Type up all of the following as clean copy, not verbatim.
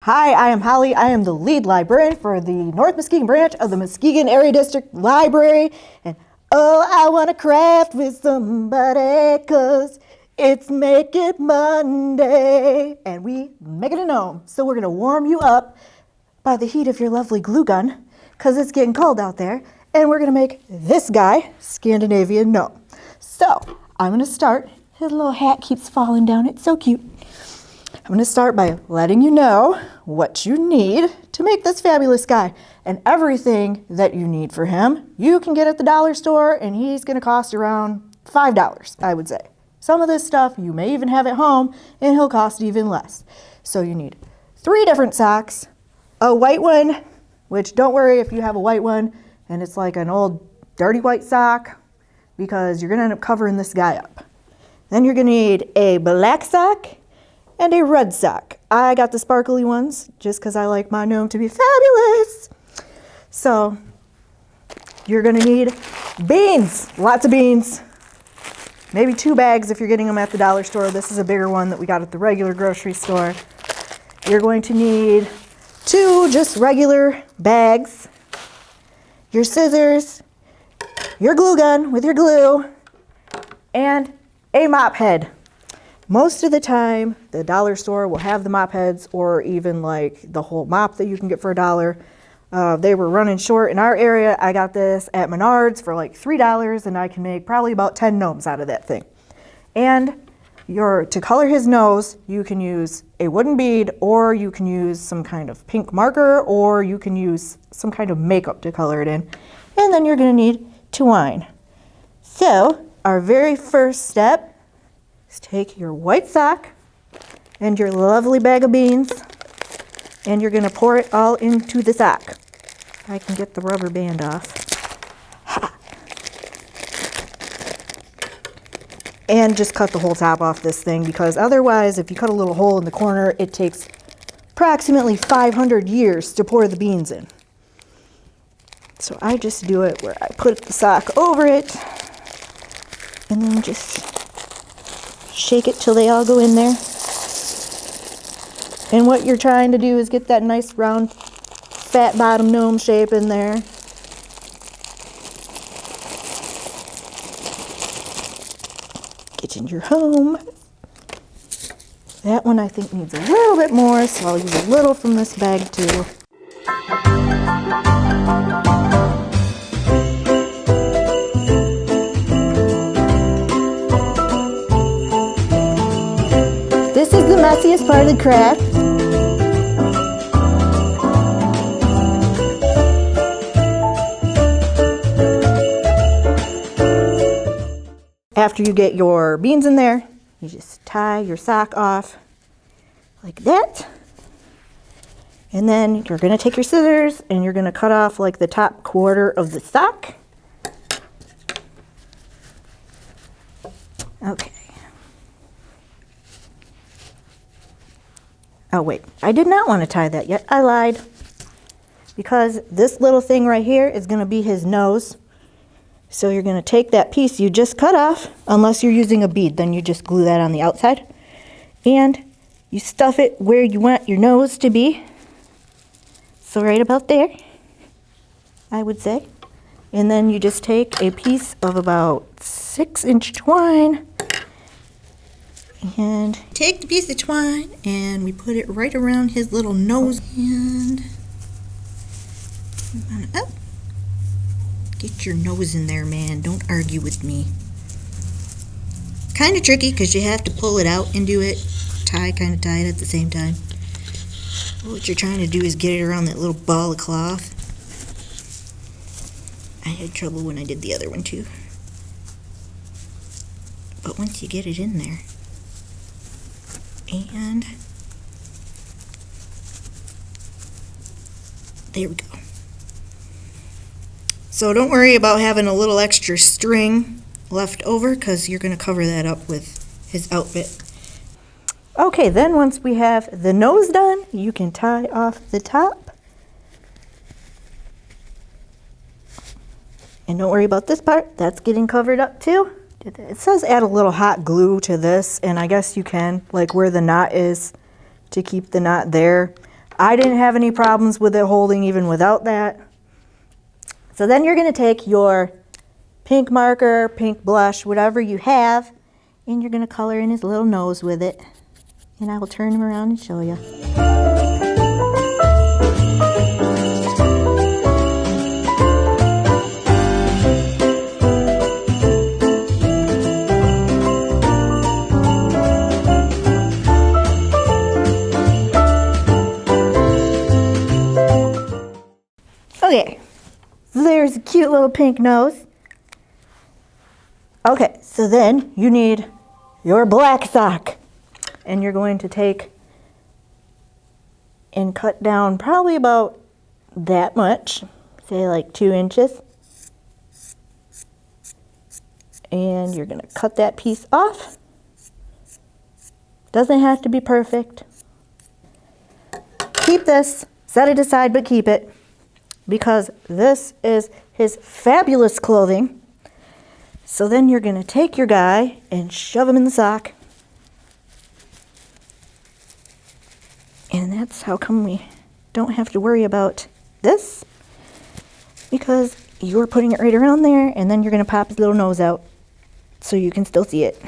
Hi, I am Holly. I am the lead librarian for the North Muskegon branch of the Muskegon Area District Library. And oh, I want to craft with somebody, 'cause it's Make It Monday. And we make it a gnome. So we're going to warm you up by the heat of your lovely glue gun, 'cause it's getting cold out there. And we're going to make this guy, Scandinavian gnome. So I'm going to start. His little hat keeps falling down. It's so cute. I'm going to start by letting you know what you need to make this fabulous guy. And everything that you need for him, you can get at the dollar store, and he's going to cost around $5, I would say. Some of this stuff you may even have at home, and he'll cost even less. So you need 3 different socks, a white one, which don't worry if you have a white one, and it's like an old dirty white sock, because you're going to end up covering this guy up. Then you're going to need a black sock and a red sock. I got the sparkly ones just because I like my gnome to be fabulous. So you're going to need beans, lots of beans, maybe 2 bags if you're getting them at the dollar store. This is a bigger one that we got at the regular grocery store. You're going to need 2 just regular bags, your scissors, your glue gun with your glue, and a mop head. Most of the time, the dollar store will have the mop heads, or even like the whole mop that you can get for $1. They were running short in our area. I got this at Menards for like $3, and I can make probably about 10 gnomes out of that thing. And to color his nose, you can use a wooden bead, or you can use some kind of pink marker, or you can use some kind of makeup to color it in. And then you're going to need twine. So our very first step, take your white sock and your lovely bag of beans, and you're going to pour it all into the sock. I can get the rubber band off. Ha. And just cut the whole top off this thing, because otherwise, if you cut a little hole in the corner, it takes approximately 500 years to pour the beans in. So I just do it where I put the sock over it and then just shake it till they all go in there. And what you're trying to do is get that nice round fat bottom gnome shape in there. Get in your home. That one I think needs a little bit more, so I'll use a little from this bag too. This is the messiest part of the craft. After you get your beans in there, you just tie your sock off like that. And then you're going to take your scissors and you're going to cut off like the top quarter of the sock. Okay. Oh wait, I did not want to tie that yet. I lied. Because this little thing right here is going to be his nose. So you're going to take that piece you just cut off, unless you're using a bead, then you just glue that on the outside. And you stuff it where you want your nose to be. So right about there, I would say. And then you just take a piece of about 6-inch twine, and take the piece of twine and we put it right around his little nose, and up. Get your nose in there, man. Don't argue with me. Kind of tricky because you have to pull it out and do it. Kind of tie it at the same time. What you're trying to do is get it around that little ball of cloth. I had trouble when I did the other one too. But once you get it in there, and there we go. So don't worry about having a little extra string left over, because you're going to cover that up with his outfit. Okay, then once we have the nose done, you can tie off the top. And don't worry about this part, that's getting covered up too. It says add a little hot glue to this, and I guess you can, like where the knot is, to keep the knot there. I didn't have any problems with it holding even without that. So then you're going to take your pink marker, pink blush, whatever you have, and you're going to color in his little nose with it. And I will turn him around and show you. Okay, so there's a cute little pink nose. Okay, so then you need your black sock. And you're going to take and cut down probably about that much, say like 2 inches. And you're going to cut that piece off. Doesn't have to be perfect. Keep this, set it aside, but keep it, because this is his fabulous clothing. So then you're going to take your guy and shove him in the sock. And that's how come we don't have to worry about this, because you're putting it right around there, and then you're going to pop his little nose out so you can still see it.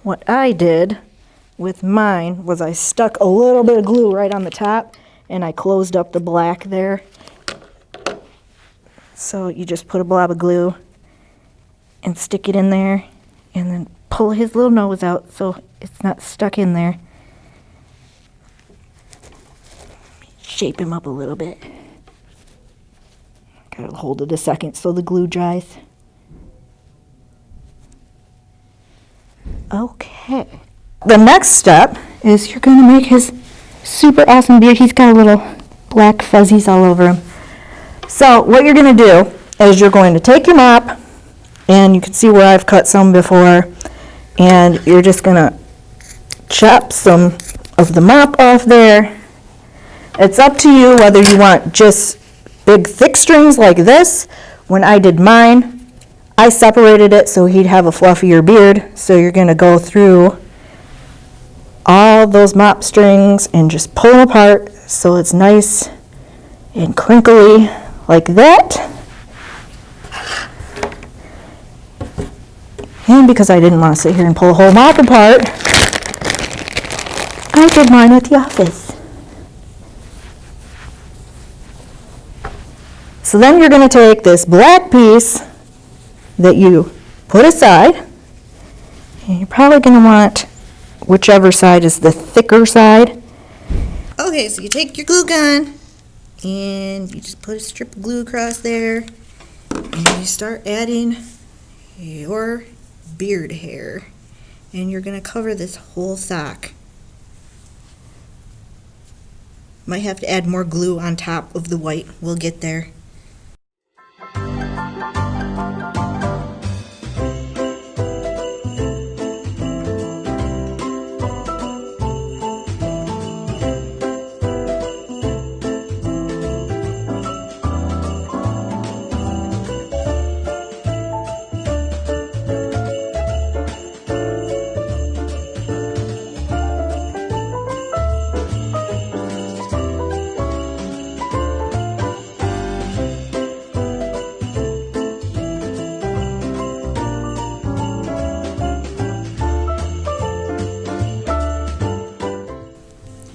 What I did with mine was I stuck a little bit of glue right on the top, and I closed up the black there. So you just put a blob of glue and stick it in there, and then pull his little nose out so it's not stuck in there. Shape him up a little bit. Gotta hold it a second so the glue dries. Okay. The next step is you're going to make his super awesome beard. He's got little black fuzzies all over him. So what you're going to do is you're going to take your mop, and you can see where I've cut some before, and you're just going to chop some of the mop off there. It's up to you whether you want just big thick strings like this. When I did mine, I separated it so he'd have a fluffier beard. So you're going to go through all those mop strings and just pull them apart so it's nice and crinkly like that. And because I didn't want to sit here and pull a whole mop apart, I did mine at the office. So then you're going to take this black piece that you put aside, and you're probably going to want whichever side is the thicker side. Okay, so you take your glue gun, and you just put a strip of glue across there, and you start adding your beard hair, and you're going to cover this whole sock. Might have to add more glue on top of the white. We'll get there.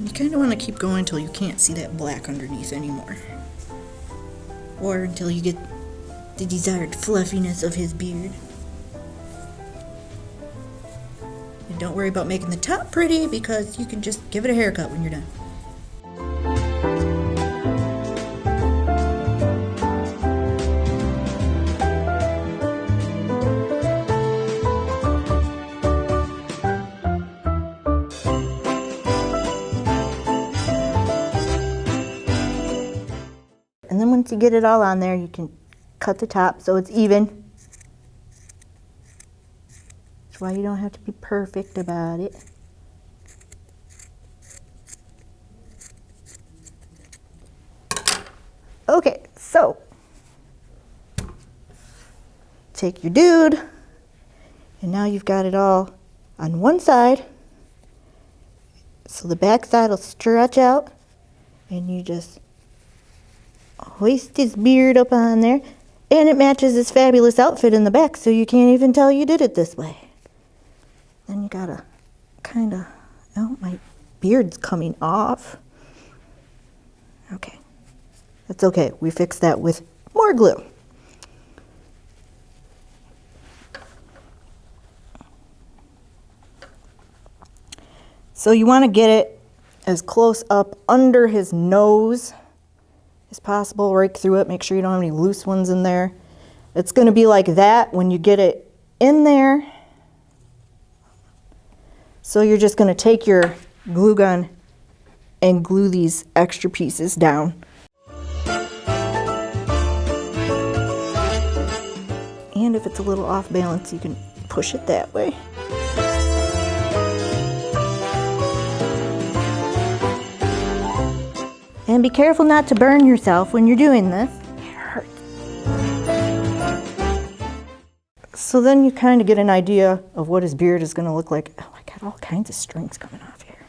You kind of want to keep going until you can't see that black underneath anymore. Or until you get the desired fluffiness of his beard. And don't worry about making the top pretty, because you can just give it a haircut when you're done. And then once you get it all on there, you can cut the top so it's even. That's why you don't have to be perfect about it. Okay, so take your dude, and now you've got it all on one side. So the back side will stretch out, and you just hoist his beard up on there, and it matches his fabulous outfit in the back, so you can't even tell you did it this way. Then you gotta kind of, oh, my beard's coming off. Okay, that's okay. We fixed that with more glue. So you want to get it as close up under his nose as possible, right through it. Make sure you don't have any loose ones in there. It's going to be like that when you get it in there. So you're just going to take your glue gun and glue these extra pieces down. And if it's a little off balance, you can push it that way. And be careful not to burn yourself when you're doing this. It hurts. So then you kind of get an idea of what his beard is going to look like. Oh, I got all kinds of strings coming off here.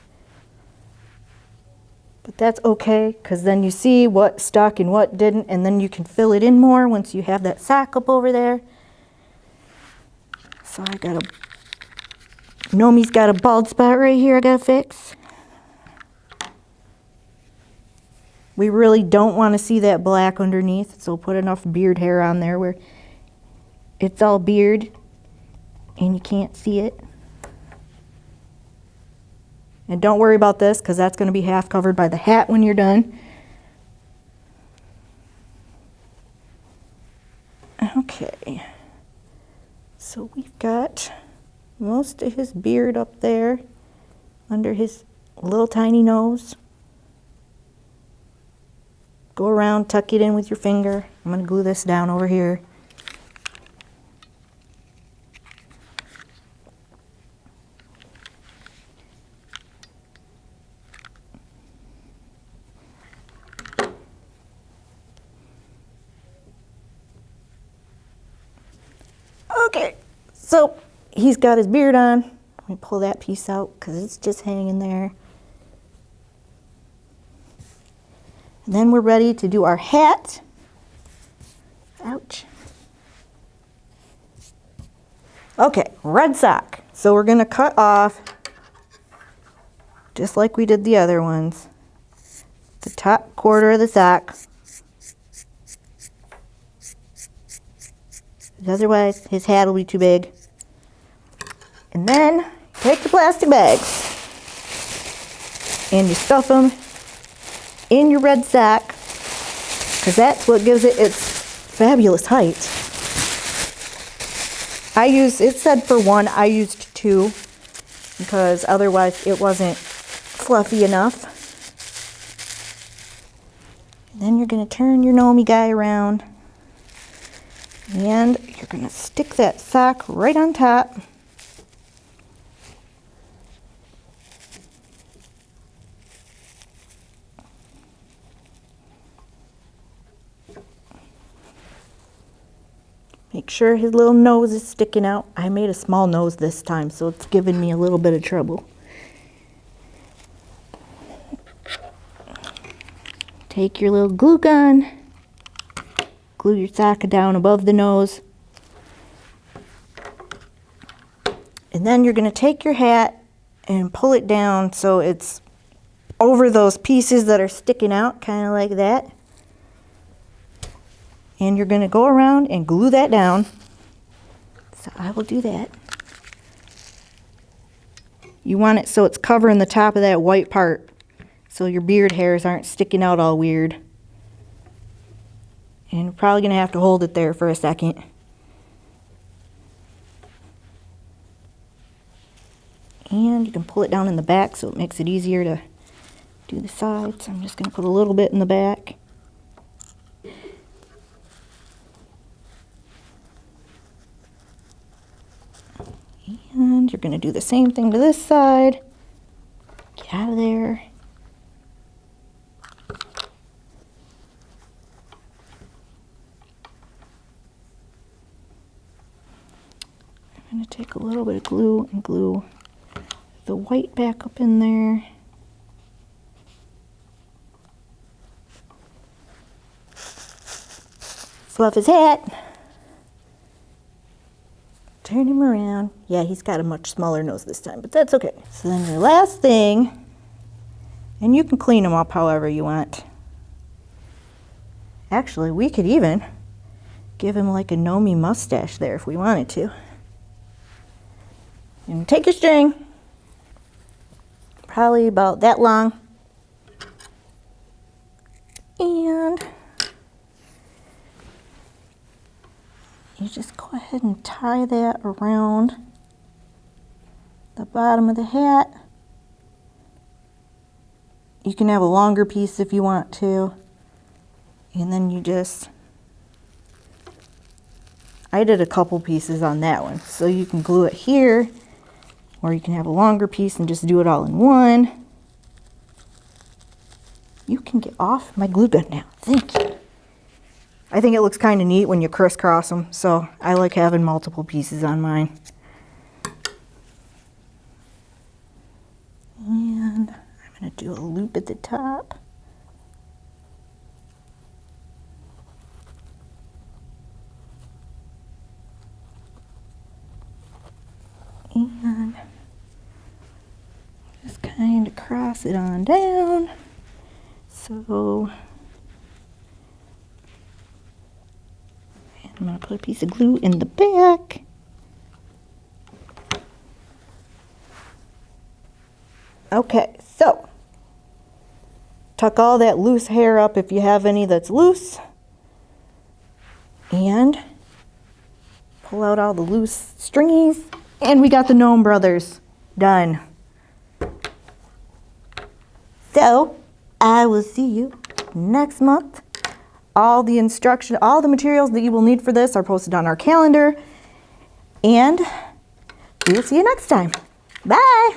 But that's okay, because then you see what stuck and what didn't, and then you can fill it in more once you have that sock up over there. So I got Gnome's got a bald spot right here I gotta fix. We really don't want to see that black underneath, so put enough beard hair on there where it's all beard and you can't see it. And don't worry about this, because that's going to be half covered by the hat when you're done. Okay, so we've got most of his beard up there under his little tiny nose. Go around, tuck it in with your finger. I'm going to glue this down over here. Okay, so he's got his beard on. Let me pull that piece out because it's just hanging there. And then we're ready to do our hat. Ouch. Okay, red sock. So we're going to cut off, just like we did the other ones, the top quarter of the sock. Otherwise, his hat will be too big. And then take the plastic bags and you stuff them in your red sock, because that's what gives it its fabulous height. It said for one, I used two, because otherwise it wasn't fluffy enough. And then you're going to turn your Gnome guy around, and you're going to stick that sock right on top. Make sure his little nose is sticking out. I made a small nose this time, so it's giving me a little bit of trouble. Take your little glue gun, glue your sock down above the nose. And then you're going to take your hat and pull it down so it's over those pieces that are sticking out, kind of like that. And you're going to go around and glue that down. So I will do that. You want it so it's covering the top of that white part, so your beard hairs aren't sticking out all weird. And you're probably going to have to hold it there for a second. And you can pull it down in the back so it makes it easier to do the sides. I'm just going to put a little bit in the back. And you're going to do the same thing to this side. Get out of there. I'm going to take a little bit of glue and glue the white back up in there. Fluff his hat. Turn him around. Yeah, he's got a much smaller nose this time, but that's okay. So then your last thing, and you can clean them up however you want. Actually, we could even give him like a Gnome mustache there if we wanted to. And take your string, probably about that long, and you just go ahead and tie that around the bottom of the hat. You can have a longer piece if you want to. And then you just, I did a couple pieces on that one. So you can glue it here, or you can have a longer piece and just do it all in one. You can get off my glue gun now. Thank you. I think it looks kind of neat when you crisscross them, so I like having multiple pieces on mine. And I'm going to do a loop at the top. And just kind of cross it on down. So I'm going to put a piece of glue in the back. Okay, so tuck all that loose hair up if you have any that's loose. And pull out all the loose stringies. And we got the Gnome Brothers done. So I will see you next month. All the materials that you will need for this are posted on our calendar. And we will see you next time. Bye.